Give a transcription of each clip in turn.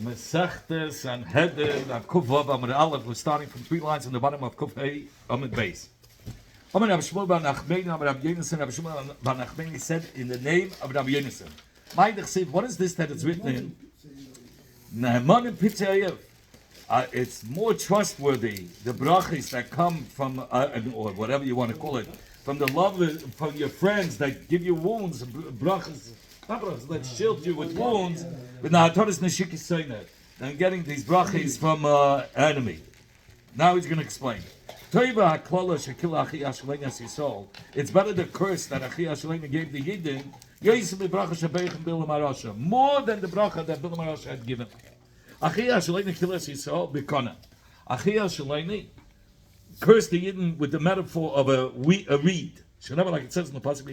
Mesechtes Sanhedrin Kuf Vav Amud Aleph. We're starting from 3 lines on the bottom of Kuf Hey Amud Beis. Amud Rav Shmuel bar Nachmeni Amud Rav Yonasan. Rav Shmuel bar Nachmeni said in the name of Rav Yonasan. Ma'idach said, what is this that is written in? Nehemanim Pitzayev. It's more trustworthy, the brachas that come from, or whatever you want to call it, from the love from your friends that give you wounds, brachas that shield you with wounds, but now Torah's neshiki saying that. And getting these brachas from enemy. Now he's going to explain. It's better the curse that Achi Yashalena gave the Yidden, more than the bracha that Bilam Arasha had given. Achi Yashalena kilas Yisrael b'kona. Achi Yashalena cursed the Yidden with the metaphor of a reed. Like it says in the pasuk,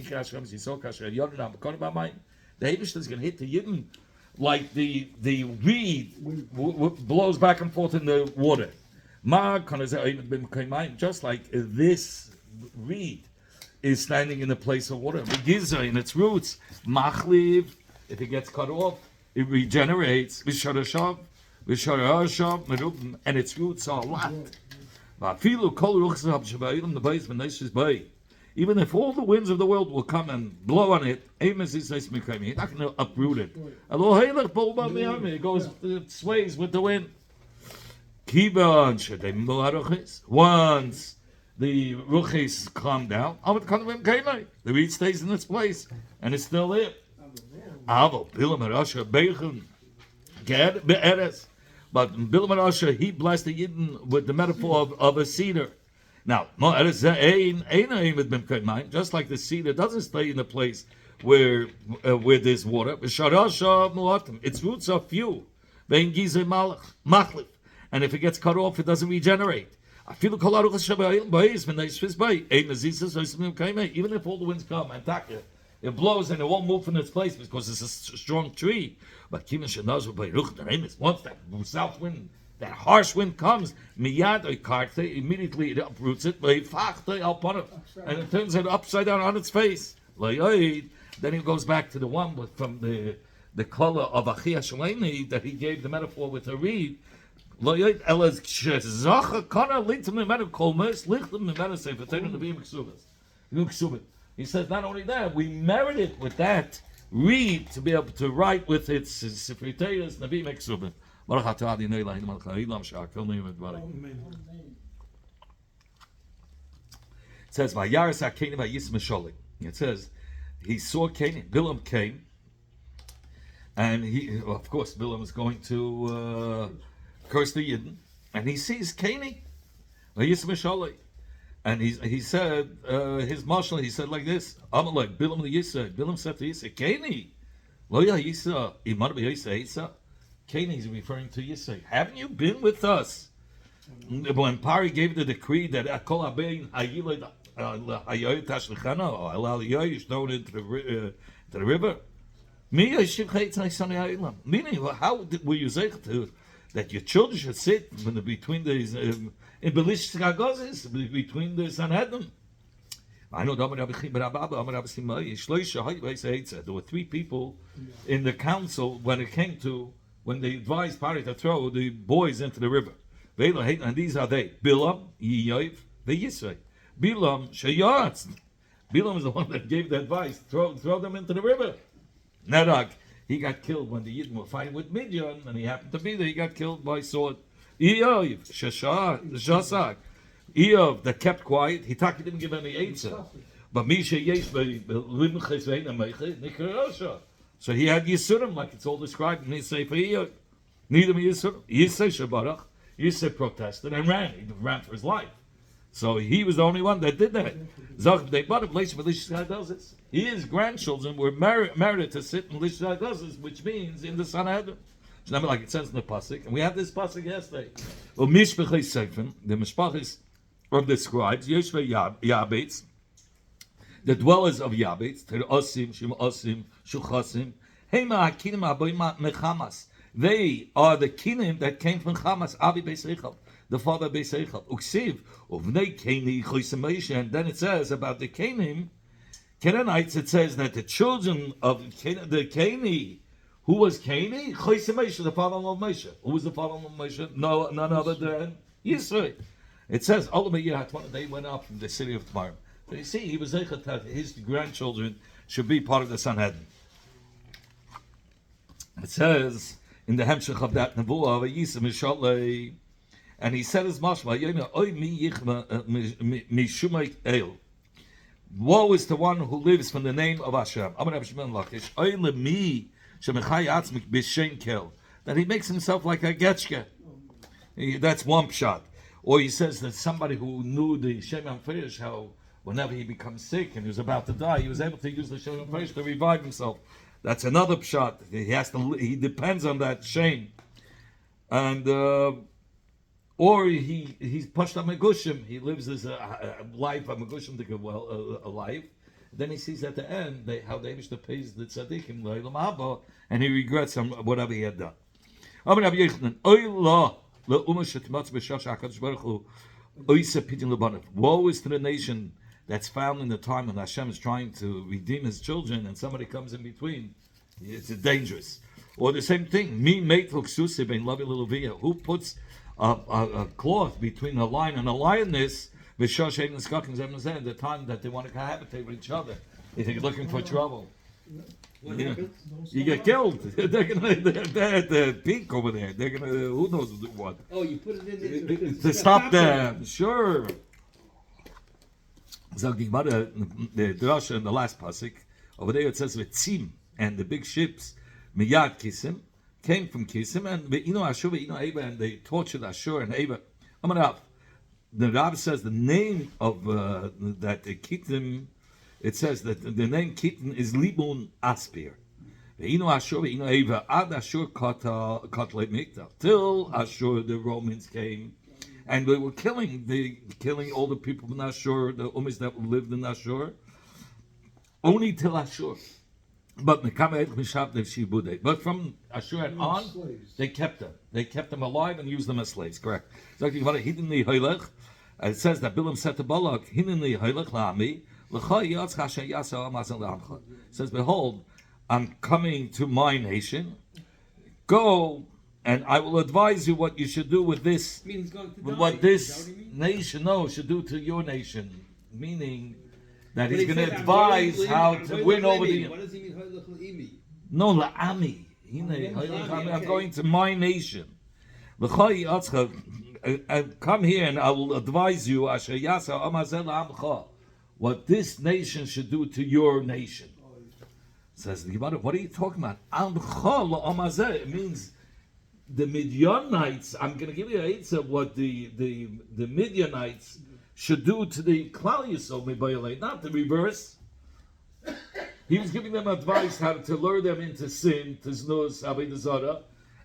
the Eibush is going to hit the Yidden like the reed blows back and forth in the water. Just like this reed is standing in the place of water. Giza in its roots, machliv, if it gets cut off, it regenerates. And its roots are lot. Even if all the winds of the world will come and blow on it, he's not going to uproot it. It goes, it sways with the wind. Once the ruchis calm down, the reed stays in its place and it's still there. But Bilam Arasha, he blessed the Yidden with the metaphor of a cedar. Now, just like the cedar doesn't stay in the place where there's water, its roots are few. And if it gets cut off, it doesn't regenerate. Even if all the winds come and attack it, it blows and it won't move from its place because it's a strong tree. But once that south wind, that harsh wind comes, immediately it uproots it, and it turns it upside down on its face. Then he goes back to the one from the color of Achi Yashaleni that he gave the metaphor with a reed. He says not only that, we merited with that reed to be able to write with its Sifritayas Nabi Meksubin. It says, it says, he saw Cain, Bilam came, and he, of course, Bilam is going to curse the Yidden, and he sees Cain, and he said, his marshal, he said like this, Amalek, Bilam the Yisra, Bilam said to Yisra, Cain, lo ya Yisra, imar be Yisra, Cain is referring to Yisra. Haven't you been with us when Pari gave the decree that Akol Abein Hayilad Hayoy Tashlichana or Alal is thrown into the river? Meaning, how were you saying that your children should sit between these in Belish Gazis, between the Sanhedrin? I know there were 3 people in the council when they advised Pari to throw the boys into the river. And these are they: Bilam, Yiyoiv, the Yisrael. Bilam, Sheyatz. Bilam is the one that gave the advice: throw them into the river. Nerag, he got killed when the Yidden were fighting with Midian, and he happened to be there. He got killed by sword. Eoiv, Shasak. Eoiv, that kept quiet. He didn't give any answer. But Misha Yesh, so he had Yisurim, like it's all described in his Sefer Eoiv. Neither Yisurim. Yisei Shabarach. Yisei protested and ran. He ran for his life. So he was the only one that did that. His grandchildren were merited to sit in Lish Zagazes, which means in the Sanhedrin. Like it says in the pasuk, and we had this pasuk yesterday. The mishpachis of the scribes, Yeshvei Yabetz, the dwellers of Yabetz, Osim, Shim Osim, Shuchasim, Hema Hakinim Aboim Mechamas. They are the kinim that came from Chamas, Abi Beis Echad, the father of Beis Echad. Uksiv Uvnei Keni Choisemeisha, and then it says about the Kenim, Canaanites. It says that the children of the Keni Who was Cain? Chayse Moshe, the father-in-law of Moshe. Who was the father-in-law of Moshe? No, none other than Yisro. It says, they went up from the city of Tamarim. So you see, he was zeichet that his grandchildren should be part of the Sanhedrin. It says in the Hemshech of that Nevuah, Vayisem Mishalei, and he said as mashma, Oy mi yichma mishumay el. Woe is the one who lives from the name of Hashem. Oy le mi shemechai atzmik b'shem kel. That he makes himself like a getchke. That's one shot. Or he says that somebody who knew the Shem HaFerish, how whenever he becomes sick and he was about to die, he was able to use the Shem HaFerish to revive himself. That's another pshat. He depends on that shame. And or he's pushed on Megushim. He lives as a life of Megushim to a life. Then he sees at the end how the Eibishter pays the tzaddikim l'olam haba, and he regrets whatever he had done. Woe is to the nation that's found in the time when Hashem is trying to redeem his children and somebody comes in between. It's dangerous. Or the same thing, who puts a cloth between a lion and a lioness, the time that they want to cohabitate with each other. If you're looking for trouble. You get killed. They're the pink over there. They're gonna, who knows what. Oh, you put it in there to stop them. Sure. So the drasha in the last pasuk over there it says Tzim, and the big ships Miyad Kisim came from Kisim, and Ashur Eva, and they tortured Ashur and Eva. The Rav says the name of that Kitim. It says that the name Kitin is Libun Aspir. Till Ashur, the Romans came, and they were killing all the people in Ashur, the Umis that lived in Ashur, only till Ashur. But from Ashur and on, they kept them. They kept them alive and used them as slaves. Correct. It says that Bilam said to Balak, says, behold, I'm coming to my nation. Go, and I will advise you what you should do with this. What this nation should do to your nation. Meaning that he's going to advise how to win over the. What does he mean? No, la'ami. I'm going to my nation. Come here and I will advise you what this nation should do to your nation. Says the Gemara, what are you talking about? It means the Midianites. I'm going to give you a hint of what the Midianites should do to the Klal Yisrael, not the reverse. He was giving them advice how to lure them into sin, to znus, avodah zarah,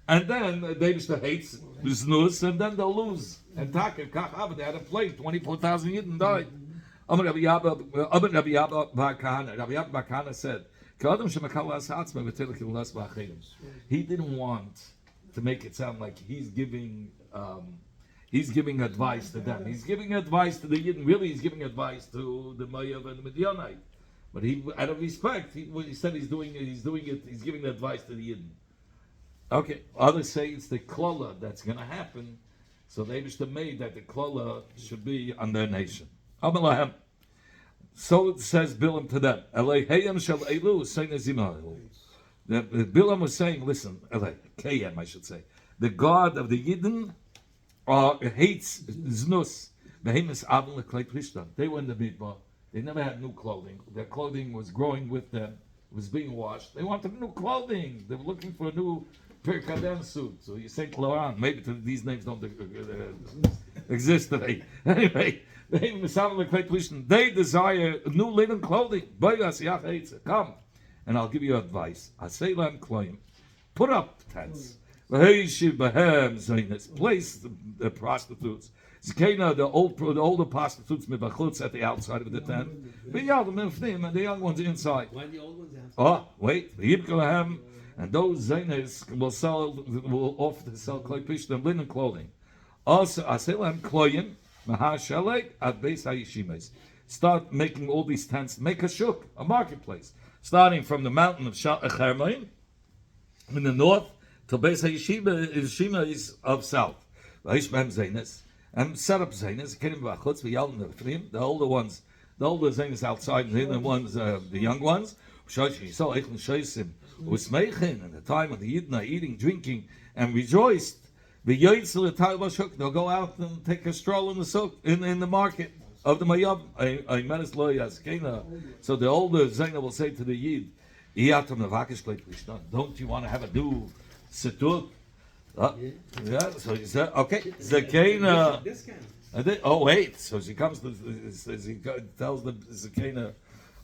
and then they used to hate znus, and then they'll lose. And Taka, they had a plague, 24,000 Yidden died. Rabbi Yabba Bar Kahana said, he didn't want to make it sound like he's giving advice to them. He's giving advice to the Yidden. Really, he's giving advice to the Mayav and the Midianite. But he, out of respect, he said he's giving advice to the Yidden. Okay, others say it's the klala that's going to happen. So they just made that the klala should be on their nation. So it says Bilam to them. Bilam was saying, listen, Kayem, I should say. The God of the Yidden hates Znus. They were in the Midbar. They never had new clothing. Their clothing was growing with them. It was being washed. They wanted new clothing. They were looking for a new Pirkaden suit. So you say Kloran. Maybe these names don't exist today. Anyway, they desire new linen clothing. Come, and I'll give you advice. I say them claim. Put up tents. Place the prostitutes. The older prostitutes at the outside of the tent. And the young ones inside. Why the old ones outside? Oh, wait. And those zaynes will offer to sell klei pishtim, linen clothing. Also, aselam kloyim mahashalek at beis hayishimes. Start making all these tents. Make a shuk, a marketplace, starting from the mountain of Hermon in the north, till Beis Yeshiva is of south. V'hish behem Zaynes, and set up Zaynes, Kenim v'achutz v'yalin v'frim, the older ones, the older Zaynes outside, and the other ones, the young ones, Shosh Yisrael Eichel Shoysim, Usmeichen, in the time of the Yidden are eating, drinking, and rejoiced. V'yoytzel l'tayl b'shuk, they'll go out and take a stroll in the souk, in the market of the Mayab. So the older Zayna will say to the Yid, don't you want to have a new situr? Yeah, so he said, okay, Zakena. Oh, wait, so she comes to, he tells the Zakena,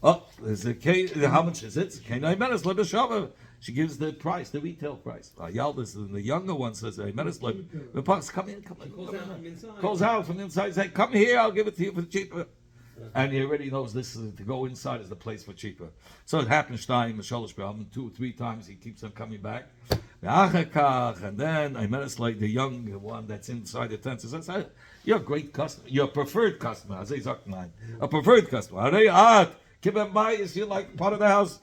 oh, Zakena, how much is it? Zakena, Imenes Lebeshava. She gives the price, the retail price. Yaldis, the younger one says, Imenes Lebeshava. Come in. Calls out from inside, say, come here, I'll give it to you for cheaper. And he already knows this is to go inside is the place for cheaper. So it happens time, 2 or 3 times he keeps on coming back. And then I met us like the young one that's inside the tent says, you're a great customer, you're a preferred customer. I say a preferred customer. You're like part of the house.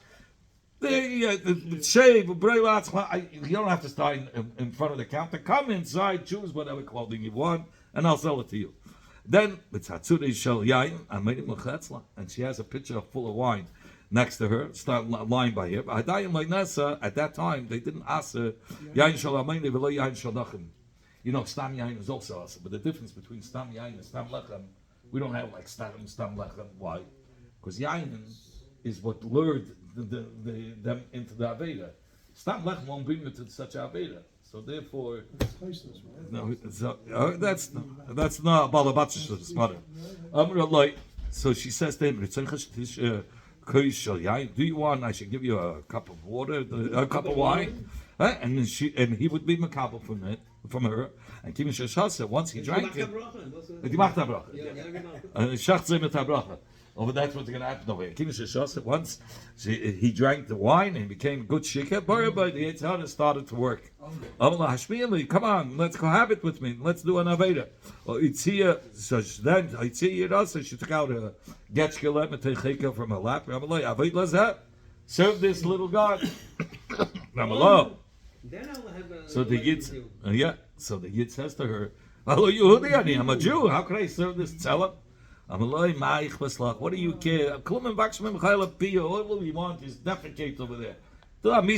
Shave, you don't have to start in front of the counter. Come inside, choose whatever clothing you want, and I'll sell it to you. Then it's Hatsuri Shel Yain, and she has a pitcher full of wine next to her, start lying by her. At that time, they didn't ask her, Yain Shel Amayni v'lo Yain Shel Nachem. You know, Stam Yain is also asked, but the difference between Stam Yain and Stam Lechem, we don't have like Stam Lechem. Why? Because Yain is what lured them into the Aveda. Stam Lechem won't bring you to such Aveda. So therefore, no, that's not Balabat's mother. So she says to him, do you want I should give you a cup of water, a cup of wine? And he would be makabel from her. And Kim Shashasa, once he drank it, over that's what's going to happen over here. Once he drank the wine and became good shikha, but the Yitzhak started to work. Come on, let's cohabit with me. Let's do an aveda. So then Yitzhak, she took out a getchkelet from her lap. Serve this little god. So the Yid, so the Yid says to her, I'm a Jew. How can I serve this tzela? What do you care? All we want is defecate over there. And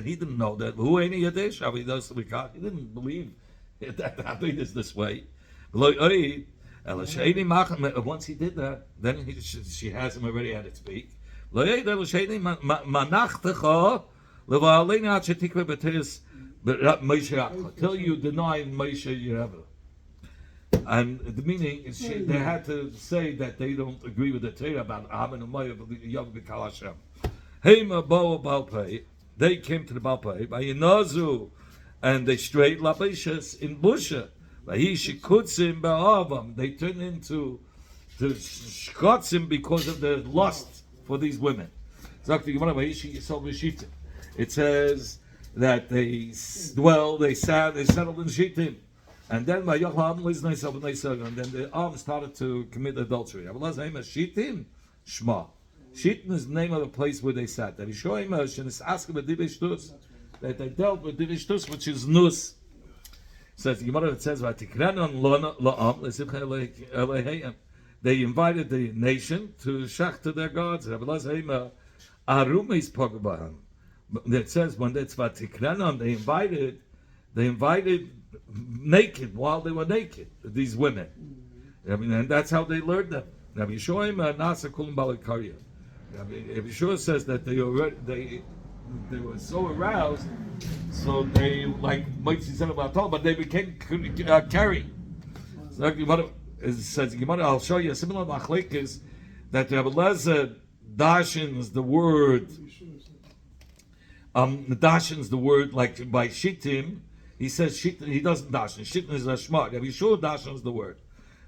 he didn't know that. He didn't believe that it is this way. Once he did that, then she has him already at its peak. Till you deny Moshe Yerevah. And the meaning is they had to say that they don't agree with the Torah about Amen and Maya Yom B'Kal Hashem. Hema Bo Balpei, they came to the Balpei by Yinazu, and they strayed Labishas in Busha. By Yishikutzim Ba'avam, they turned into the Shkotzim because of the lust for these women. It says that they settled in Shittim. And then and then the arms started to commit adultery. Shittim is the name of the place where they sat. That they dealt with divishtus, which is nus. Says the Gemara, it says they invited the nation to shach to their gods. It says when that's Vatikrenon, they invited naked while they were naked, these women. I mean, and that's how they learned them. Rabbi Yeshua says that they were so aroused, so they like Moshe said about all, but they became carrying. So it says I'll show you a similar machlek is that Rabbi Lezer dashens the word. Dashens the word like by shittim. He says shittim. He doesn't dashen. Shittim is a shmar. Rabbi Yeshua dashens the word.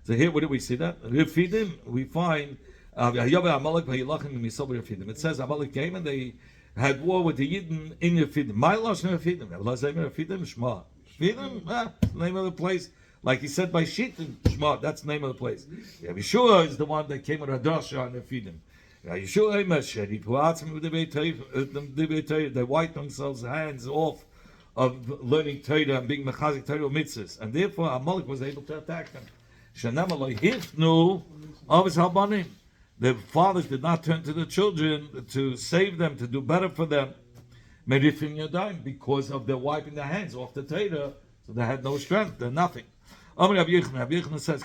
So here, where do we see that? Refidim, we find it says Amalek came and they had war with the Yidden in Refidim. My loss in Refidim. Refidim, Shema. Refidim, name of the place. Like he said by Shittim, Shema, that's the name of the place. Yeshua is the one that came with Hadasha on Refidim. Yeshua Emesher, he puts him with the Torah, they wipe themselves hands off of learning Torah and being mechazik Torah mitzvahs, and therefore Amalek was able to attack them. Shanam hifnu avos habanim. The fathers did not turn to the children to save them, to do better for them, merifim yadayim, because of their wiping their hands off the Torah, so they had no strength, they're nothing. Rabbi Yochanan says,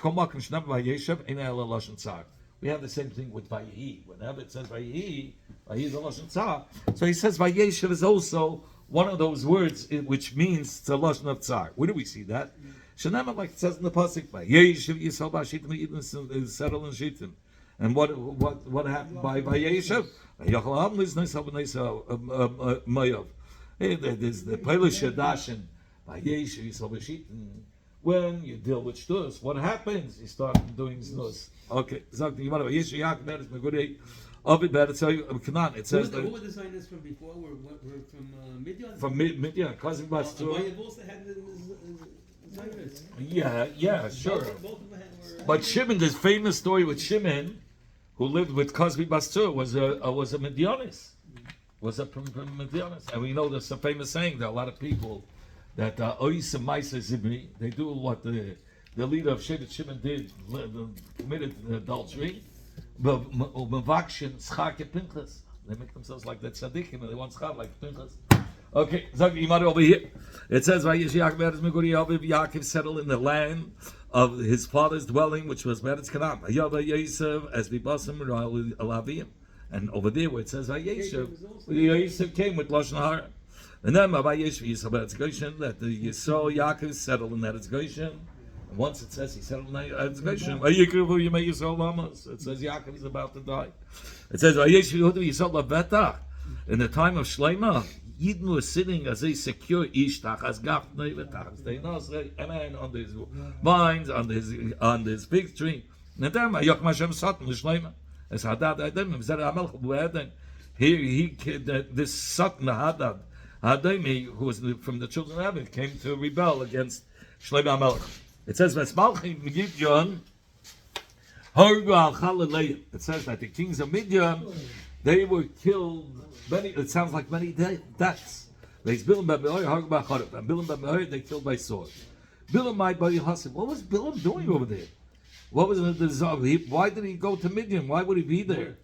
we have the same thing with Vayehi. Whenever it says Vayehi, Vayehi is a Lashon Tzar. So he says Vayeshev is also one of those words which means it's a Lashon of Tzar. Where do we see that? Shanama, like it says in the pasuk, Vayeshev Yisrael B'Shitim is settled in Shittim. And what happened by Vayeshev? There's the Polish Shadashin, Vayeshev Yisrael B'Shitim. When you deal with shtus, what happens? You start doing shtus. Okay, it says What were the signers from before? We're from Midian? From Midian, cousin Bastur. But you've also had signers. Yeah, sure. Both of them were. But Shimon, this famous story with Shimon, who lived with Cosby Bastur, was a Midianis. Was a from Midianis. And we know there's a famous saying that a lot of people that Oisem Maisa Zibri, they do what the leader of Shevet Shimon did, committed adultery. But Mavakshin Schake Pinchas, they make themselves like that tzaddikim, and they want schach like Pinchas. Okay, Zag Imad over here. It says, "Vayish Yaakov settled in the land of his father's dwelling, which was Meretz Canaan. Yava Yosef as Bibasim Alavim, and over there where it says Vayeshev, Yosef came with Lashon Hara. And then Vayeshev Yisrael Meretz Goshen, that the Yisrael Yaakov settled in Meretz Goshen. And once it says he settled in Meretz Goshen, Vayikrivu Yemei Yisrael Lamas. It says Yaakov is about to die. It says Vayeshev Yehuda Yisrael Lavetach. In the time of Shleima, Yidden was sitting as a secure ishtach, as gafnei v'tach. They know, a man on his vines, on his fig tree. And then Yachim Hashem Satan l'Shleima. As Hadad Adam, Zera Amelch B'Eden. Here, this Satan Hadad Hadami, who was from the children of Adam, came to rebel against Shleima Amelch. It says, "Vesmalchim Midian Hargu al Chalaleim." It says that the kings of Midian, they were killed. It sounds like many deaths. There's Bilam ben Be'or, Hargu b'Charab, and Bilam ben Be'or, they killed by sword. Bilam might by Yehosef. What was Bilam doing over there? What was the why did he go to Midian? Why would he be there?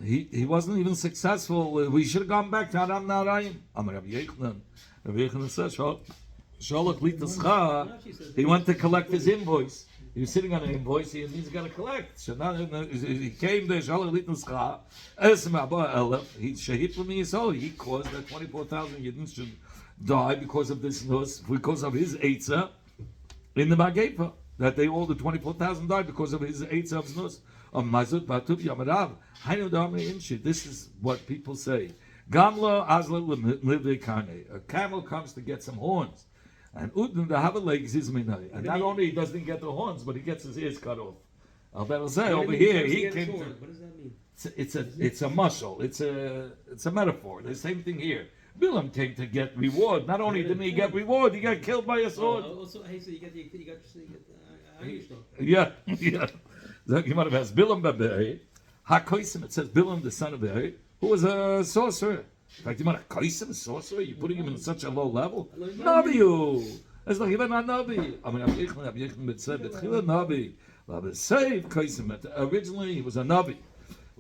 He wasn't even successful. We should have gone back to Aram Naharaim. Amar Rabbi Yochanan. Rabbi Yochanan says, Sholach Litascha. He went to collect his invoice. He was sitting on an invoice. He's got to collect. So now he came there. Sholach Litascha. He shahid from Yisrael. He caused that 24,000 Yidden should die because of this nus, because of his eitzah in the Magepa. That they all the 24,000 died because of his eitzah of nus. This is what people say. Gamla azla livde karne. A camel comes to get some horns, and udin the have legs is minay. And not only he doesn't get the horns, but he gets his ears cut off. I'll say over here he came to. What does that mean? It's a muscle. It's a metaphor. The same thing here. Bilam came to get reward. Not only didn't he get reward, he got killed by a sword. Also, hey, so you get yeah. The Gemara has Bilam Be'er, HaKoisim. It says Bilam, the son of Be'er, who was a sorcerer. In fact, you want Koisim, a sorcerer? You're putting him in such a low level. Nabiyu. It's like even a Nabi. I mean, Rabbi Yochanan said that Chila Nabi. Rabbi saved Koisim. Originally, he was a Nabi.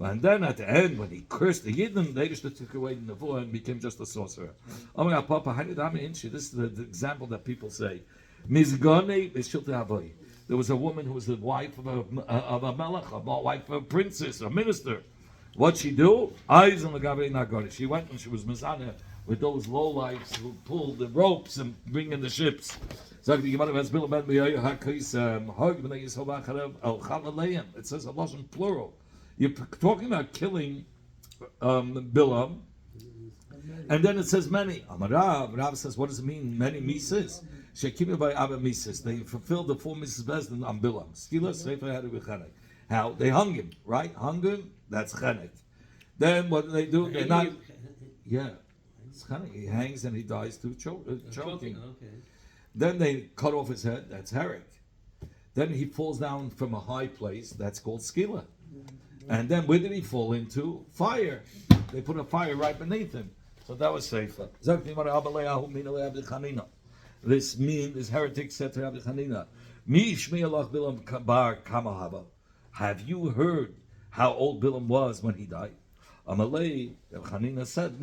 And then at the end, when he cursed the Yidden, they just took away the Nevuah and became just a sorcerer. This is the example that people say. Mizgane B'Shiltei Avoy. There was a woman who was the wife of a melech, a wife of a princess, a minister. What'd she do? Eyes on the Gabe Nagari. She went and she was Mizana with those lowlifes who pulled the ropes and bring in the ships. It says a lot in plural. You're talking about killing Bilam, and then it says many. Rav says, what does it mean? Many mises. Shekimu by Abba mises. They fulfilled the 4 mises Bezdin on Bilam. Skila Sefer had Chenek. How they hung him, right? Hung him. That's Chenek. Then what do they do? They're not. Yeah, it's Chenek. He hangs and he dies through choking. Okay. Then they cut off his head. That's Herek. Then he falls down from a high place. That's called Skila. And then where did he fall into? Fire. They put a fire right beneath him. So that was safer. This heretic said to Rabbi Chanina, have you heard how old Bilam was when he died? Amalei, Rabbi Chanina said,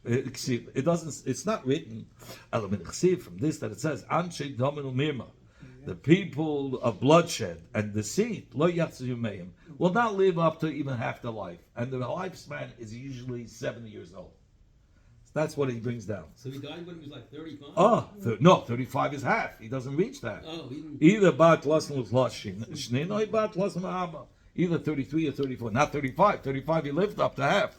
it doesn't, it's not written from this that it says, Anshe Dominu Mirma. The people of bloodshed and deceit will not live up to even half their life. And the lifespan is usually 70 years old. So that's what he brings down. So he died when he was like 35? No, 35 is half. He doesn't reach that. Oh, he didn't. Either Bat Lasson was Shnei, or Bat Lasson Abba. Either 33 or 34. Not 35. 35 he lived up to half.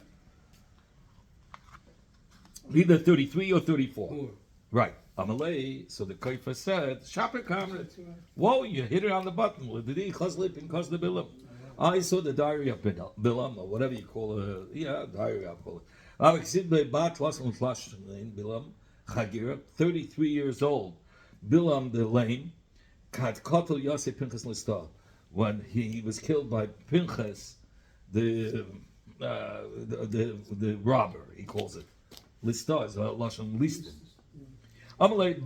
Either 33 or 34. Poor. Right. Amalei, so the Kaifa said, Shaper Kamret. Whoa, you hit it on the button. I saw the diary of Bilam, or whatever you call it. Yeah, diary, I'll call it. Bilam, Chagira, 33 years old. Bilam the lame, Kat Kotel Yosef Pinchas Lista, when he was killed by Pinchas, the robber, he calls it. Lista is a Lashon Listin. Amalei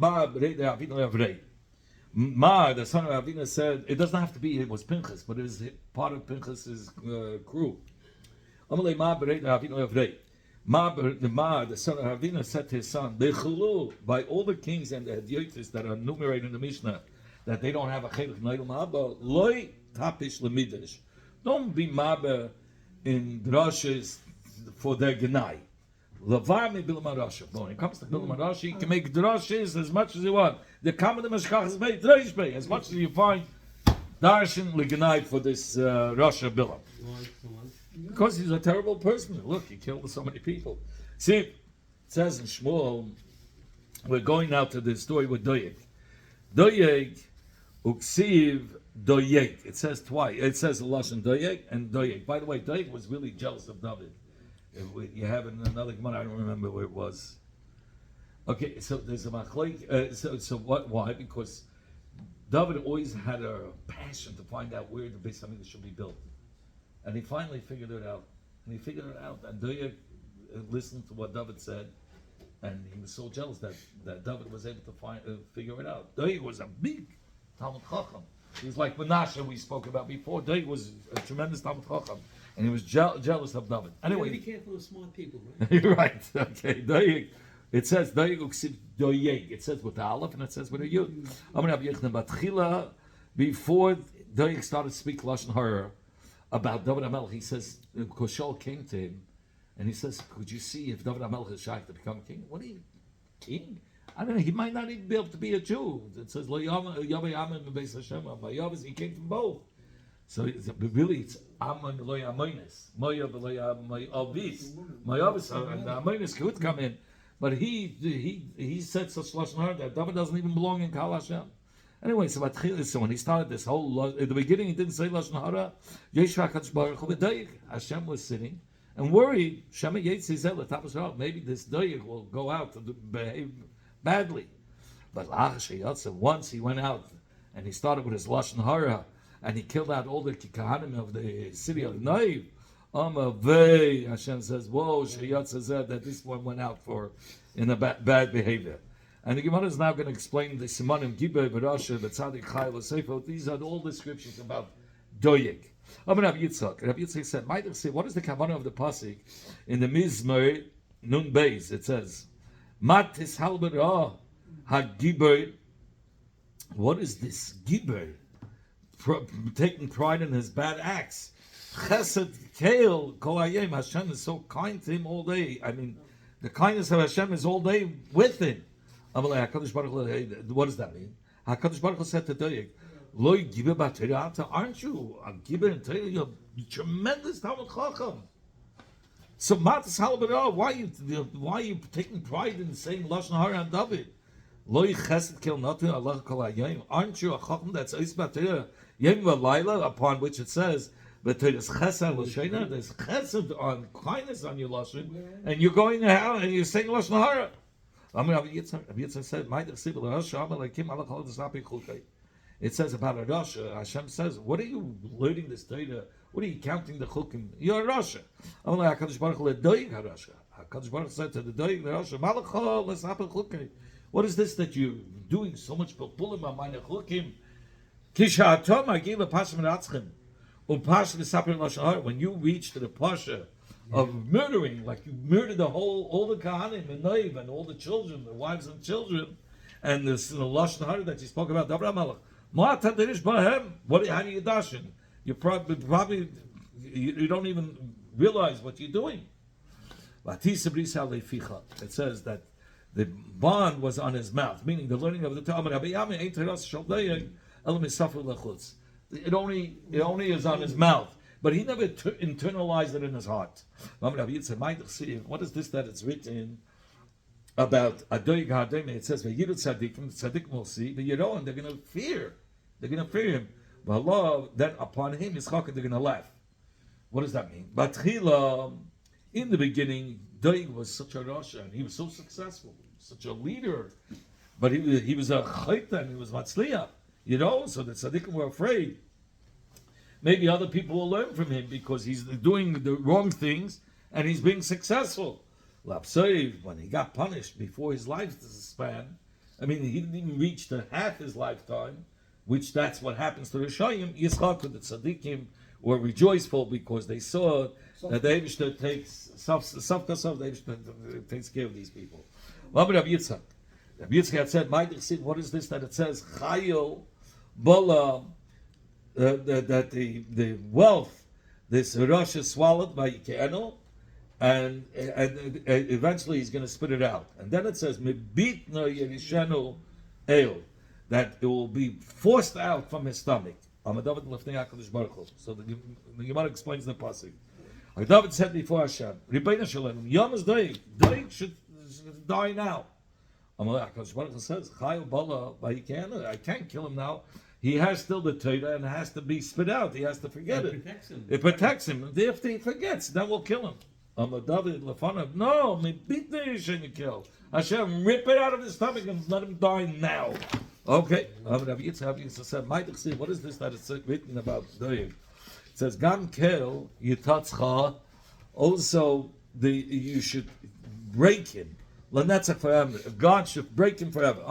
Ma, the son of Avina, said it doesn't have to be it was Pinchas, but it was part of Pinchas's crew. Amalei Ma the son of Avina, said to his son, by all the kings and the Hediotis that are enumerated in the Mishnah, that they don't have a chelik neidel ma'aba, loy tapish lemidish. Don't be ma'aba in drashes for their genai. Lavarmi Bilam Arashi. When it comes to Bilam Arashi, you can make drashes as much as you want. The common Meshkach is made drashbei as much as you find darshan legenai for this Rasha Bilam. Because he's a terrible person. Look, he killed so many people. See, it says in Shmuel, we're going now to the story with Doyeg. Doyeg, uksiv Doyeg. It says twice. It says Lashon Doyeg and Doyeg. By the way, Doyeg was really jealous of David. You have in another Gemara, I don't remember where it was. Okay, so there's a machlek. So what? Why? Because David always had a passion to find out where the Beis Hamikdash should be built, and he finally figured it out. And Doyeg listened to what David said, and he was so jealous that David was able to figure it out. Doyeg was a big Talmud Chacham. He was like Menashe we spoke about before. Doyeg was a tremendous Talmud Chacham. And he was jealous of David. Anyway, be careful of smart people, right? You're right. Okay, Doyeg. It says Doyeg uksiv Doyeg. It says with the aleph and it says with a yud. Before Doyeg started to speak lashon hara about David HaMelech, he says because Shaul came to him and he says, "Could you see if David HaMelech is shaykh to become king? What are you, king? I don't know. He might not even be able to be a Jew." It says Lo Yaveh Yamin Beis Hashem. Yavis, he came from both. So really, it's Ammon loy Amonis, Moav loy Avis, Moavis, and the Amonis could come in, but he said such lashon hara that David doesn't even belong in Kal Hashem. Anyway, so when he started this whole at the beginning, he didn't say lashon hara. Yeshua Kadosh Baruch Hu v'Doyeg. Hashem was sitting and worried. Shema Yetzizel Tapas maybe this Doyeg will go out to behave badly, but once he went out and he started with his lashon hara. And he killed out all the Kahanim of the city of Naiv. Hashem says, whoa, Sheyat says that this one went out in a bad behavior. And the Gemara is now going to explain the Simanim, Gibber, Berasha, Betzadik, Chayil, Seifo. These are all descriptions about Doyeg. Rabbi Yitzchak said, might I say, what is the Kavanah of the Pasik? In the Mizmor, Nun Beis, it says, Mat Tishal Berah, HaGibber. What is this Gibber? Taking pride in his bad acts. Chesed Kael Kol Hayom. Hashem is so kind to him all day. I mean, the kindness of Hashem is all day with him. What does that mean? HaKadosh Baruch Hu said to Doyeg, Lo Gibe B'Torah, aren't you a Gibe in Torah? You're a tremendous Talmud Chacham. So Matas Halabara, why are you taking pride in saying Lashon Hara and David? Lo Chesed Kael Natu Allah Kol Hayom. Aren't you a Chacham that's Ois B'Torah? Yom v'Layla, upon which it says, but there's chesed l'sheina, there's chesed on kindness on your lashon, and you're going out and you're saying lashon hara. Rabbi Yitzchak said, it says about a Rasha, Hashem says, what are you learning this data? What are you counting the chukim? You're a Rasha. I'm like, HaKadosh Baruch Hu ledoig ha-Rasha. HaKadosh Baruch Hu said to the doig ha-Rasha, Malachah, let's happen chukim. What is this that you're doing so much pulpullim on my chukim? Kisha atom, I gave a pasha meratzchem. When you reach to the pasha of murdering, like you murdered all the kahanim and Noiv and all the children, the wives and children, and the lashon hara that you spoke about, David HaMelech. What? How do you dashin? You probably you don't even realize what you're doing. It says that the bond was on his mouth, meaning the learning of the Torah. It only is on his mouth, but he never internalized it in his heart. What is this that it's written about Adoy Gahademe? It says, Tzadikim will see, but Yeroan, they're going to fear. They're going to fear him. But Allah, then upon him, they're going to laugh. What does that mean? Batchila, in the beginning, Doig was such a Rasha, and he was so successful, such a leader. But he was a Chaitan, he was Matzliach. So the tzaddikim were afraid. Maybe other people will learn from him because he's doing the wrong things and he's being successful. Lapseiv, when he got punished before his lifespan, he didn't even reach to half his lifetime, which that's what happens to the Rishayim. Yitzchak, the tzaddikim, were rejoiceful because they saw that the Eibishter takes takes care of these people. Rabbi Yitzchak. Rabbi Yitzchak had said, what is this that it says, Chayil, Bala, that the wealth, this Rosh is swallowed by Yike'enu, and eventually he's going to spit it out. And then it says, Mebitna Yerishenu El, that it will be forced out from his stomach. So the Gemara explains the pasuk. Like David said before Hashem, Rebbeinu Shalom, Yom is Doig should die now. HaKadosh says, I can't kill him now. He has still the Torah and has to be spit out. He has to forget it. It protects him. If he forgets, then we'll kill him. No, beat the Yishin you kill. Hashem, rip it out of his stomach and let him die now. Okay. What is this that is written about Doeg? It says, Gam kel yitatzcha. Also, you should break him. Lanetzach forever. God should break him forever.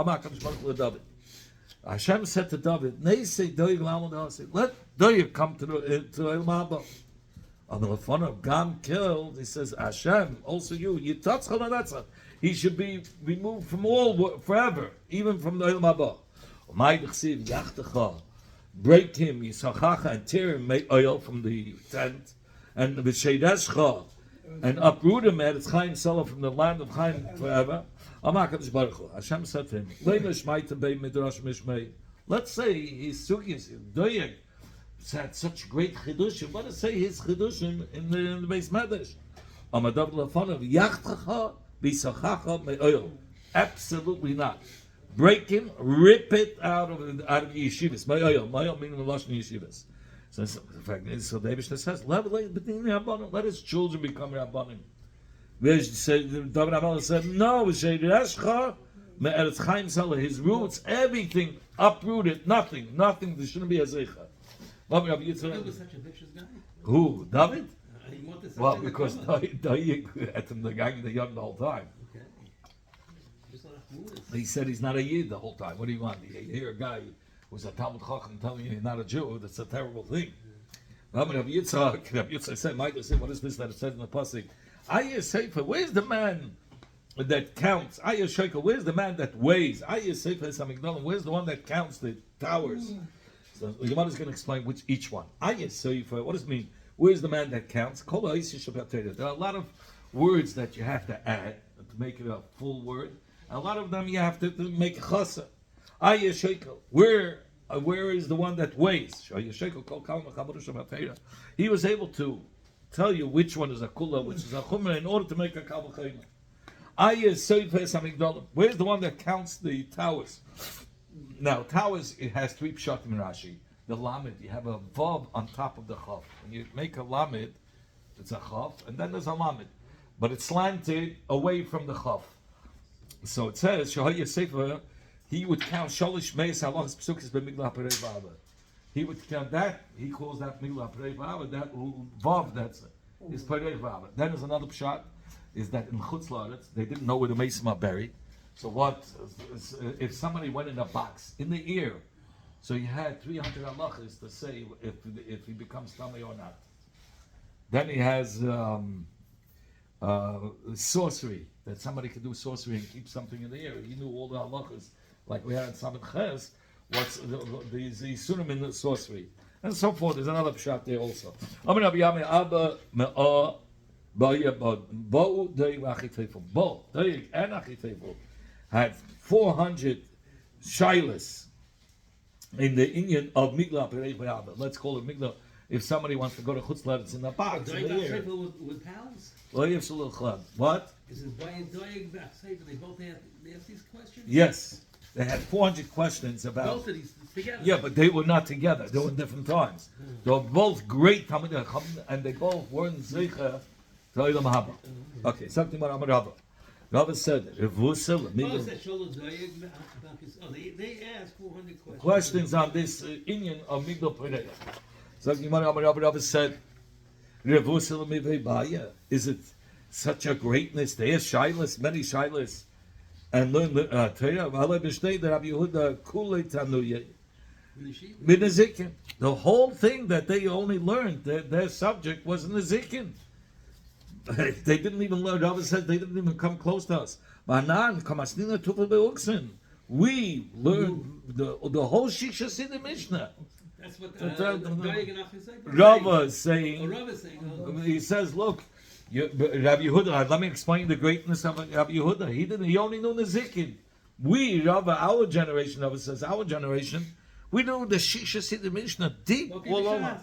Hashem said to David, let Doeg come to El Maba. On the phone of Gam killed, he says, Hashem, also you, Yitatzcha Lanetzach. He should be removed from all forever, even from the El Maba. Break him, Yisachacha, and tear him, make oil from the tent, and V'sheideshcha, and uproot him at its Chaim Salah from the land of Chaim forever. Hashem said to him, let's say his sugis, Doeg, had such great chidushim. Let us say his chidushim in the Beis Medrash. Absolutely not. Break him, rip it out of yeshivas. Ma'oil meaning the lashon yeshivas. So the fact is, so David says, let his children become rabbanim. David HaMelech said, no, his roots, everything uprooted, nothing. There shouldn't be a zeicha. He was such a vicious guy. Who? David? He wanted such Well, a because David had him the gang the young the whole time. Okay. Just like He said he's not a Yid the whole time. What do you want? You hear a guy who's a Talmud Chacham telling you he's not a Jew, that's a terrible thing. Rabbi Yitzchak said, Michael said, what is this that it says in the pasuk? Ayah Sefer, where's the man that counts? Ayah Shekel, where's the man that weighs? Ayah Sefer Samigdalim, where's the one that counts the towers? So the Gemara is going to explain each one. Ayah Sefer, what does it mean? Where's the man that counts? There are a lot of words that you have to add to make it a full word. A lot of them you have to make a chasa. Ayah Shekel, where is the one that weighs? He was able to tell you which one is a kula, which is a chumrah, in order to make a kal v'chayma. Ayah Sefer Samigdalim, where's the one that counts the towers? Now, towers, it has three pshatim in Rashi. The lamed, you have a vav on top of the chaf. When you make a lamed, it's a chaf, and then there's a lamed. But it's slanted away from the chaf. So it says, Shahaya Sefer he would count Sholish Meis Halachas Psukis B'Migla Perei Vava. He would count that, he calls that Migla Perei Vava, that Vav, that's is Perei Vava. Then there's another pshat, is that in Chutz La'aretz, they didn't know where the Mesim are buried. So what, if somebody went in a box, in the ear, so you had 300 halachas to say if he becomes tummy or not. Then he has sorcery, that somebody could do sorcery and keep something in the air. He knew all the halachas, like we had in Samit Ches, what's the sunim in the sorcery. And so forth. There's another pshat there also. Bo and Achitefel had 400 shilas in the Indian of Migla Perei Vava. Let's call it Migla. If somebody wants to go to Chutz La'aretz in the box, Doeg Achitefel with pals? What? Is it by Doeg Achitefel? They both ask these questions? Yes. They had 400 questions about. Both of these together? Yeah, but they were not together. They were in different times. They were both great Talmidei Chacham, and they both weren't Zeicha to Olam Haba. Okay, something about Amar Rabba. Rabba said, Revusel, They asked 400 questions. questions on this Indian of Migdal Perei. Something about Amar Rabba said, Revusel Mivei Baya. Is it such a greatness? There's shilas, many shilas. And learn Torah. V'alei b'shtei the Rabbi Yehuda kulei tanuye b'nezikin. The whole thing that they only learned, their subject was in the zikin. They didn't even learn. Rabbi said they didn't even come close to us. Manan kamasnina tufa beuksin. We learned the whole Shishas in the Mishnah. That's what Doeg and Achitefel say. Rabbi is saying. Rabbi is saying. He says, look. Rabbi Yehuda, let me explain the greatness of Rabbi Yehuda. He only knew Nezikin. We, Rabbi, our generation, Rabbi says, our generation, we know the Shisha Siddur Mishnah deep all over.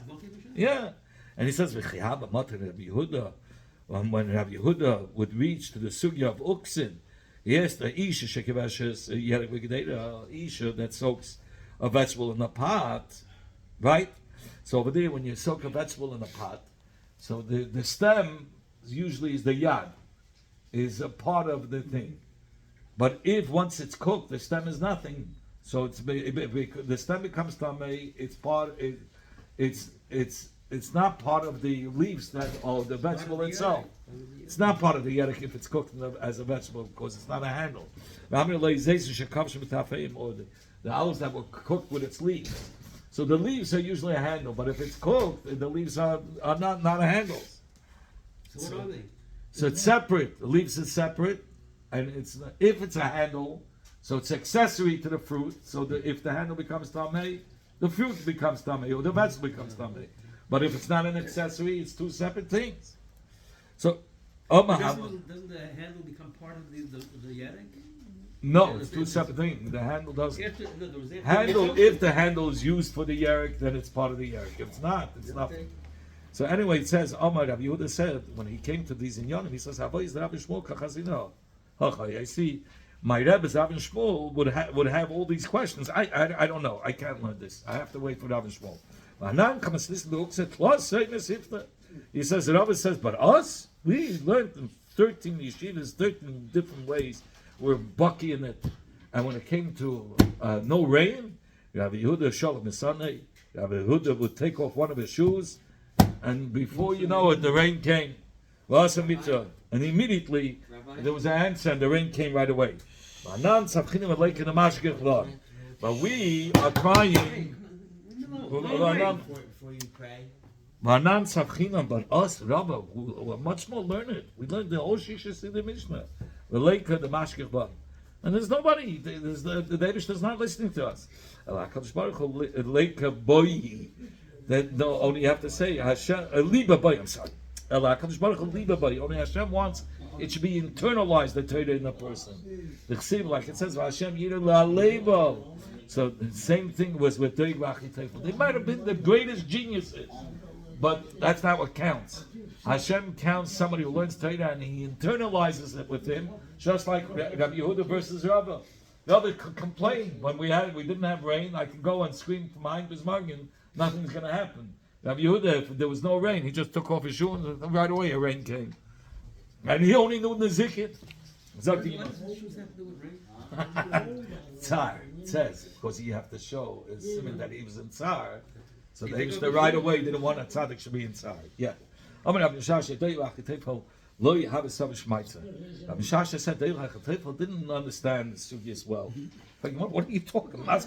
Yeah. And he says, V'chiyaba matar Rabbi Yehuda, when Rabbi Yehuda would reach to the sugya of Uksin, yes, the Isha Shekivashas, Yerek V'gedera, Isha that soaks a vegetable in a pot, right? So over there, when you soak a vegetable in a pot, so the stem usually is the yad, is a part of the thing. But if once it's cooked, the stem is nothing. So the stem becomes tamei. It's not part of the leaves or the vegetable itself. It's not part of the yerek if it's cooked as a vegetable because it's not a handle. Or the olives that were cooked with its leaves. So the leaves are usually a handle, but if it's cooked, the leaves are not a handle. So what are they? So it's separate. The leaves is separate, and if it's a handle, so it's accessory to the fruit. So if the handle becomes tamei, the fruit becomes tamei, or the vegetable becomes tamei. But if it's not an accessory, it's two separate things. So, doesn't the handle become part of the yerek? No, it's two separate things. The handle doesn't. If the handle is used for the yerek, then it's part of the yerek. If it's not, it's nothing. So anyway, it says, Rabbi Yehuda said, when he came to these inyanim, he says, I see, my Rebbe, Rav and Shmuel, would have all these questions. I don't know. I can't learn this. I have to wait for Rav and Shmuel. He says, the Rebbe says, but us? We learned in 13 yeshivas, 13 different ways. We're bucky in it. And when it came to no rain, Rabbi Yehuda Shalom Misanei, Rabbi Yehuda would take off one of his shoes, and before you know it, the rain came. And immediately there was an answer, and the rain came right away. But we are crying. Before you pray. But us, Rabbi, we're much more learned. We learned the whole Shisha the Mishnah, the Leika, the Mashgiach Ban. And there's nobody, the Danish is not listening to us. Leika Boyi. That no, only you have to say Hashem Liba Boy. I'm sorry. HaKadosh Baruch Hu Liba Boy. Only Hashem wants it should be internalized, the Torah in the person. The Chsiv, like it says, Hashem Yireh La'Leibo. So the same thing was with Doeg Achitefel. They might have been the greatest geniuses, but that's not what counts. Hashem counts somebody who learns Torah and he internalizes it with him, just like Rabbi Yehuda versus Rabbi. The other complained when we didn't have rain. I could go and scream from behind Bismargin. Nothing's going to happen. Rabbi Yehuda, if there was no rain, he just took off his shoe and right away a rain came. And he only knew the zikit. What does shoes have to do with rain? Tsar. It says, because you have to show assuming that he was in Tsar. So they used to right away didn't want a tzaddik should be in Tsar. Yeah. Rabbi Shasha said Deilu didn't understand the sugi as well. Like, what are you talking about?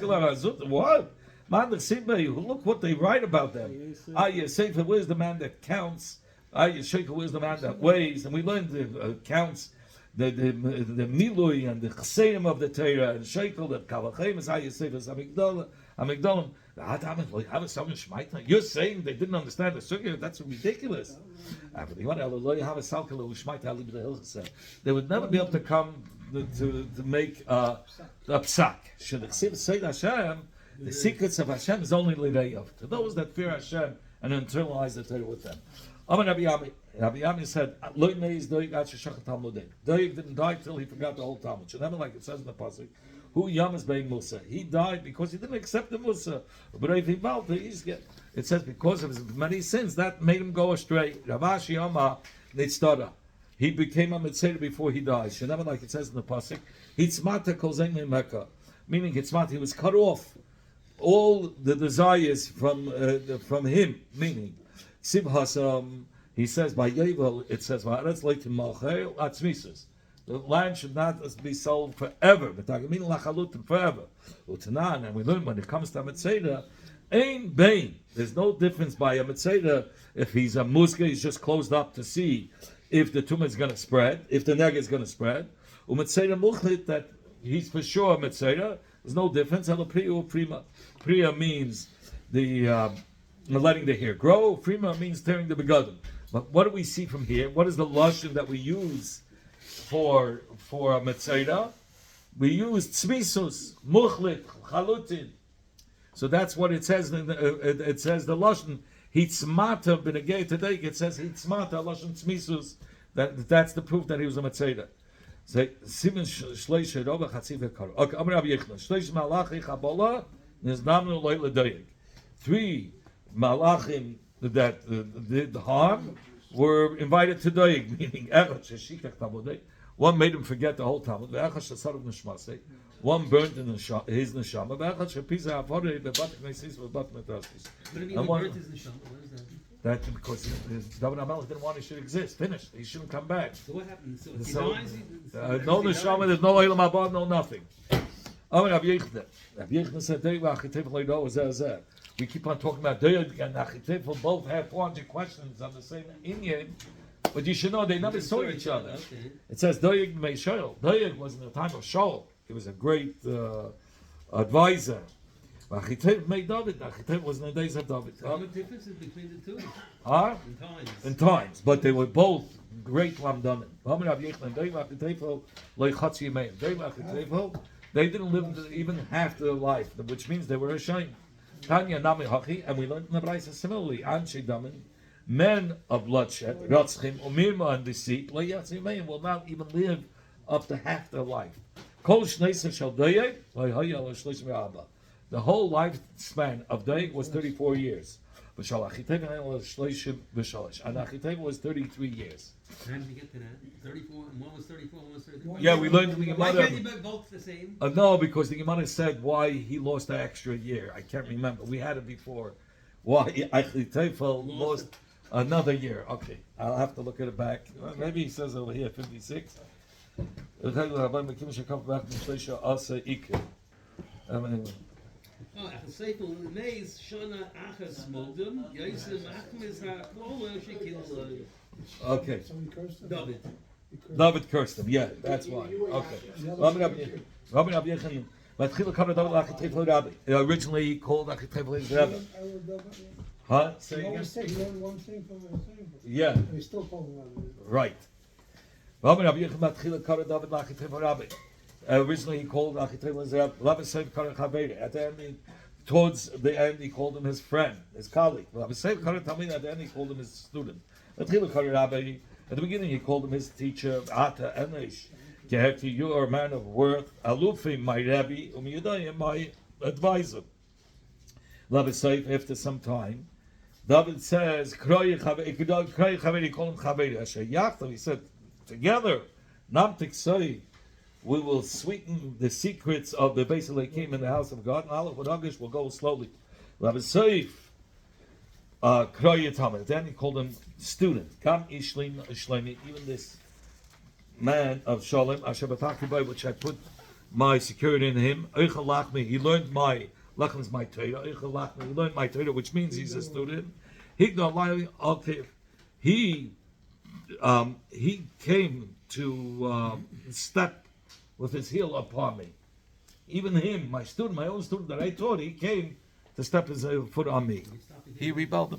What? Man, look what they write about them. Sefer, where's the man that counts? Sheikh, where's the man that weighs? And we learned the counts, the milui and the cheseidim of the Torah, and Sheikh, the kalachem is Sefer, amigdalim. You're saying they didn't understand the sugi? That's ridiculous. They would never be able to come to make a psak. Should the say Hashem? The secrets of Hashem is only l'reyav, to those that fear Hashem and internalize the Torah with them. Rabbi Yami said, "Lo meiz Doeg ad sheshachat talmudei." Doeg didn't die till he forgot the whole Talmud. Should never, like it says in the pasuk, "Hu yamas bein Musa." He died because he didn't accept the Musa. But if he felt it says because of his many sins that made him go astray. Ravashi Yama nitztara. He became a mitzvah before he died. Should never, like it says in the pasuk, "Hitzmata kol zein Mecca," meaning hitzmata, he was cut off all the desires from him, meaning Sibhasam, he says by Yovel, it says the land should not be sold forever. Forever. And we learn when it comes to a Metzeda, Ein Bain. There's no difference by a Metzeda if he's a Muska, he's just closed up to see if the tumor is going to spread, if the neg is going to spread. Umetzeda Muchlit, that he's for sure a Metzeda. There's no difference. Priya means the letting the hair grow. Prima means tearing the begadim. But what do we see from here? What is the lashon that we use for a metzeda? We use tzmisus, muchlit, chalutin. So that's what it says. It says the lashon hitzmata b'negei today. It says hitzmata lashon tzmisus. That's the proof that he was a metzeda. Say simen shleish roba chatziv karo. Okay, Amar Rabbi Yechon shleish malachi chabola niznamnu loy ledayik. 3 malachim that did harm were invited to doig, meaning one made him forget the whole Talmud. One burned in his neshama. But burnt his neshama. What is that? That's because David HaMelech didn't want he should exist. Finished. He shouldn't come back. So what happened? So he dies? No neshama. There's no olam haba. No nothing. Rabbi Yechon said, we keep on talking about Doeg and Achitefel. Both have 400 questions on the same inyan, but you should know they never saw each other. Okay. It says Doeg mei Shaul. Doeg was in the time of Shaul. He was a great advisor. Achitefel mei David. Achitefel was in the days of David. What difference is between the two? In times, but they were both great lamdanim. They didn't live even half their life, which means they were ashamed. Tanya Nami Hachi, and we learned in the Braisa similarly, Anshe Damin, men of bloodshed, Ratzchim, Umirma and deceit, will not even live up to half their life. Kol Shneisa Shal Doeg, the whole lifespan of Doeg was 34 years. And Achitefel was 33 years. How did you get to that? 34, and one was 34, one was 33. Yeah, we learned in the Gemara. Why can't they both the same? No, because the Gemara said why he lost an extra year. I can't remember. We had it before. Why Achitefel lost another year. Okay, I'll have to look at it back. Maybe he says over here 56. Sefer Neis Shana Achas Moldum Yosef Achmes HaKola Shekil. Okay. David. David cursed him. Yeah, that's why. Okay. Rabbi Yechon. Originally he called Achitefel his Rebbe. Huh? Say again? Yeah. They still call him right. Rabbi Yechon Matchila Kara David Achitefel Rabbi. Originally he called Achitefel his Rebbe. At the end, towards the end, he called him his friend, his colleague. At the end, he called him his student. At the beginning, he called him his teacher. Ata Enesh, you are a man of worth. Alufim, my Rebbe, Umiyadayim, my advisor. After some time, David says, he called him Chaveri. He said, together, Namtik Say, we will sweeten the secrets of the Beis Elokim in the house of God, and Aleph with Agish will go slowly. Rabbi Seif, Kroye Talmud. Then he called him student. Kam Ishleimi, even this man of Shalom, Asher Bataki Boy, which I put my security in him. Eichel Lachmi, he learned my, Lachim is my Torah. Eichel Lachmi, he learned my Torah, which means he's a student. Higdal Lai Altiv, he came to step with his heel upon me. Even him, my student, my own student that I taught, he came to step his foot on me. He rebelled.